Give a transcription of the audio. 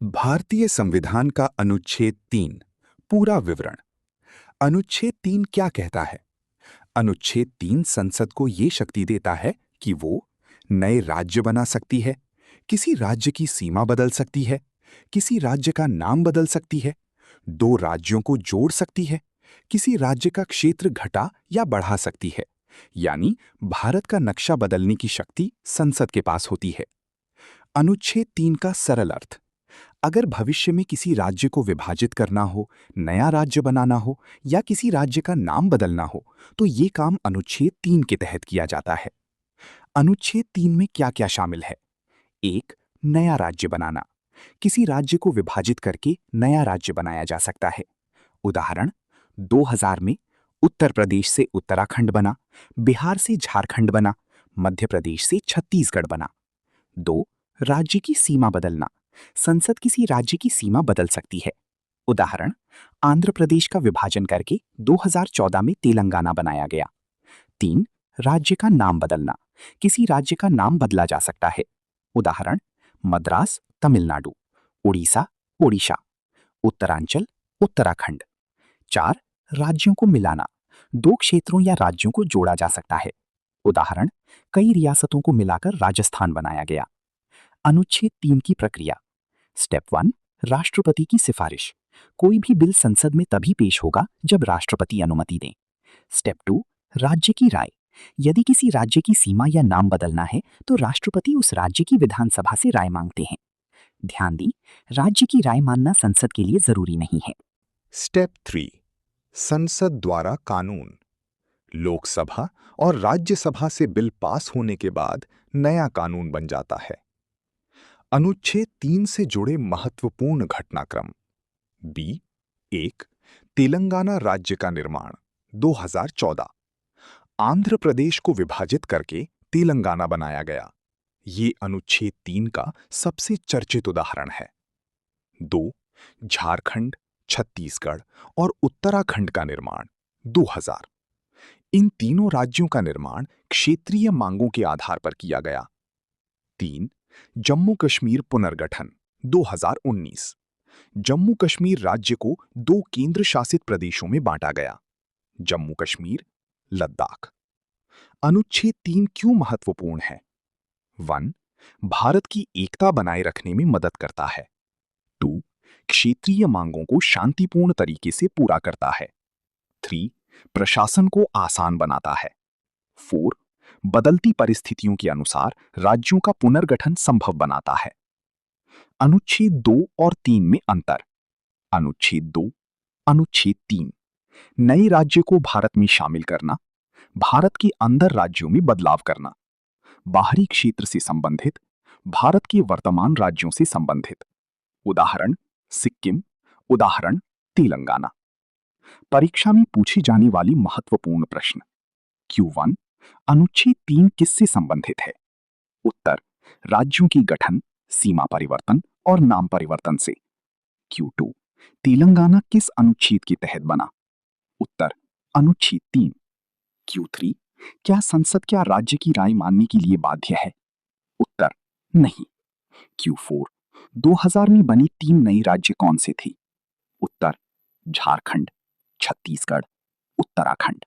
भारतीय संविधान का अनुच्छेद 3 पूरा विवरण। अनुच्छेद 3 क्या कहता है? अनुच्छेद 3 संसद को ये शक्ति देता है कि वो नए राज्य बना सकती है, किसी राज्य की सीमा बदल सकती है, किसी राज्य का नाम बदल सकती है, दो राज्यों को जोड़ सकती है, किसी राज्य का क्षेत्र घटा या बढ़ा सकती है। यानी भारत का नक्शा बदलने की शक्ति संसद के पास होती है। अनुच्छेद 3 का सरल अर्थ: अगर भविष्य में किसी राज्य को विभाजित करना हो, नया राज्य बनाना हो या किसी राज्य का नाम बदलना हो, तो ये काम अनुच्छेद 3 के तहत किया जाता है। अनुच्छेद 3 में क्या-क्या शामिल है? 1. नया राज्य बनाना। किसी राज्य को विभाजित करके नया राज्य बनाया जा सकता है। उदाहरण: 2000 में उत्तर प्रदेश से उत्तराखंड बना, बिहार से झारखंड बना, मध्य प्रदेश से छत्तीसगढ़ बना। 2. राज्य की सीमा बदलना। संसद किसी राज्य की सीमा बदल सकती है। उदाहरण: आंध्र प्रदेश का विभाजन करके 2014 में तेलंगाना बनाया गया। 3. राज्य का नाम बदलना। किसी राज्य का नाम बदला जा सकता है। उदाहरण: मद्रास तमिलनाडु, उड़ीसा ओडिशा, उत्तरांचल उत्तराखंड। 4. राज्यों को मिलाना। दो क्षेत्रों या राज्यों को जोड़ा जा सकता है। उदाहरण: कई रियासतों को मिलाकर राजस्थान बनाया गया। अनुच्छेद 3 की प्रक्रिया। स्टेप 1: राष्ट्रपति की सिफारिश। कोई भी बिल संसद में तभी पेश होगा जब राष्ट्रपति अनुमति दें। स्टेप 2: राज्य की राय। यदि किसी राज्य की सीमा या नाम बदलना है तो राष्ट्रपति उस राज्य की विधानसभा से राय मांगते हैं। ध्यान दें, राज्य की राय मानना संसद के लिए जरूरी नहीं है। स्टेप 3: संसद द्वारा कानून। लोकसभा और राज्यसभा से बिल पास होने के बाद नया कानून बन जाता है। अनुच्छेद 3 से जुड़े महत्वपूर्ण घटनाक्रम। बी 1: तेलंगाना राज्य का निर्माण 2014। आंध्र प्रदेश को विभाजित करके तेलंगाना बनाया गया। ये अनुच्छेद 3 का सबसे चर्चित उदाहरण है। 2: झारखंड, छत्तीसगढ़ और उत्तराखंड का निर्माण 2000। इन तीनों राज्यों का निर्माण क्षेत्रीय मांगों के आधार पर किया गया। 3: जम्मू कश्मीर पुनर्गठन 2019। जम्मू कश्मीर राज्य को दो केंद्र शासित प्रदेशों में बांटा गया: जम्मू कश्मीर, लद्दाख। अनुच्छेद 3 क्यों महत्वपूर्ण है? 1. भारत की एकता बनाए रखने में मदद करता है। 2. क्षेत्रीय मांगों को शांतिपूर्ण तरीके से पूरा करता है। 3. प्रशासन को आसान बनाता है। 4. बदलती परिस्थितियों के अनुसार राज्यों का पुनर्गठन संभव बनाता है। अनुच्छेद 2 और 3 में अंतर। अनुच्छेद 2, अनुच्छेद 3: नए राज्य को भारत में शामिल करना, भारत के अंदर राज्यों में बदलाव करना, बाहरी क्षेत्र से संबंधित, भारत के वर्तमान राज्यों से संबंधित। उदाहरण: सिक्किम, उदाहरण: तेलंगाना। परीक्षा में पूछी जाने वाली महत्वपूर्ण प्रश्न। Q1: अनुच्छेद 3 किससे संबंधित है? उत्तर: राज्यों की गठन, सीमा परिवर्तन और नाम परिवर्तन से। Q2: तेलंगाना किस अनुच्छेद के तहत बना? उत्तर: अनुच्छेद 3। Q3: क्या संसद क्या राज्य की राय मानने के लिए बाध्य है? उत्तर: नहीं। Q4: 2000 में बनी 3 नई राज्य कौन से थे? उत्तर: झारखंड, छत्तीसगढ़, उत्तराखंड।